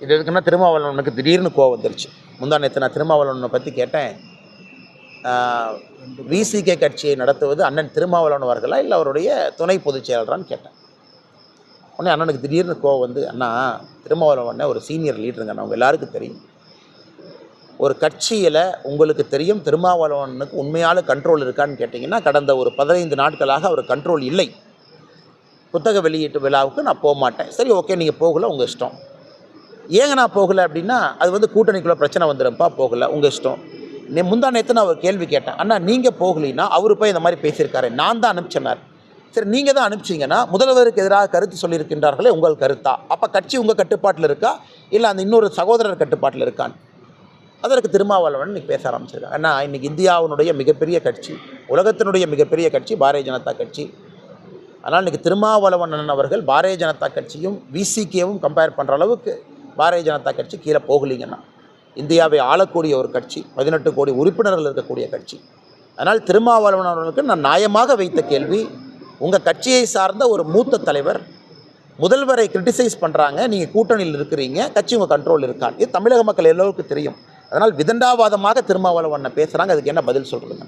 இது எதுக்குன்னா திருமாவளவனுக்கு திடீர்னு கோவம் வந்துருச்சு. முந்தா நேற்று நான் திருமாவளவனை பற்றி கேட்டேன். விசிகே கட்சியை நடத்துவது அண்ணன் திருமாவளவன் அவர்களா இல்லை அவருடைய துணை பொதுச் செயலரான்னு கேட்டேன். உடனே அண்ணனுக்கு திடீர்னு கோவம் வந்து, அண்ணா திருமாவளவன் ஒரு சீனியர் லீடருங்க, நான் அவங்க எல்லாருக்கும் தெரியும். ஒரு கட்சியில் உங்களுக்கு தெரியும் திருமாவளவனுக்கு உண்மையான கண்ட்ரோல் இருக்கான்னு கேட்டிங்கன்னா கடந்த ஒரு 15 நாட்களாக அவர் கண்ட்ரோல் இல்லை. புத்தக வெளியீட்டு விழாவுக்கு நான் போக மாட்டேன். சரி, ஓகே, நீங்கள் போகல, உங்கள் இஷ்டம். ஏங்க நான் போகலை அப்படின்னா அது வந்து கூட்டணிக்குள்ளே பிரச்சனை வந்துடும்ப்பா, போகலை, உங்கள் இஷ்டம். முந்தா நேற்று நான் ஒரு கேள்வி கேட்டேன். அண்ணா நீங்கள் போகலின்னா அவர் போய் இந்த மாதிரி பேசியிருக்காரு, நான் தான் அனுப்பிச்சேன்னார். சரி, நீங்கள் தான் அனுப்பிச்சிங்கன்னா முதல்வருக்கு எதிராக கருத்து சொல்லியிருக்கின்றார்களே, உங்கள் கருத்தா? அப்போ கட்சி உங்கள் கட்டுப்பாட்டில் இருக்கா இல்லை அந்த இன்னொரு சகோதரர் கட்டுப்பாட்டில் இருக்கான்னு அதற்கு திருமாவளவன் இன்றைக்கி பேச ஆரம்பிச்சிருக்காங்க. அண்ணா, இன்றைக்கி இந்தியாவினுடைய மிகப்பெரிய கட்சி, உலகத்தினுடைய மிகப்பெரிய கட்சி பாரதிய ஜனதா கட்சி. அதனால் இன்றைக்கி திருமாவளவன் அவர்கள் பாரதிய ஜனதா கட்சியும் விசிகேவும் கம்பேர் பண்ணுற அளவுக்கு பாரதிய ஜனதா கட்சி கீழே போகலிங்கன்னா, இந்தியாவை ஆளக்கூடிய ஒரு கட்சி, 18 கோடி உறுப்பினர்கள் இருக்கக்கூடிய கட்சி. அதனால் திருமாவளவன் அவர்களுக்கு நான் நியாயமாக வைத்த கேள்வி, உங்கள் கட்சியை சார்ந்த ஒரு மூத்த தலைவர் முதல்வரை கிரிட்டிசைஸ் பண்ணுறாங்க, நீங்கள் கூட்டணியில் இருக்கிறீங்க, கட்சி உங்கள் கண்ட்ரோல் இருக்கான்னு. இது தமிழக மக்கள் எல்லோருக்கும் தெரியும். அதனால் விதண்டாவாதமாக திருமாவளவனை பேசுகிறாங்க. அதுக்கு என்ன பதில் சொல்கிறதுங்க?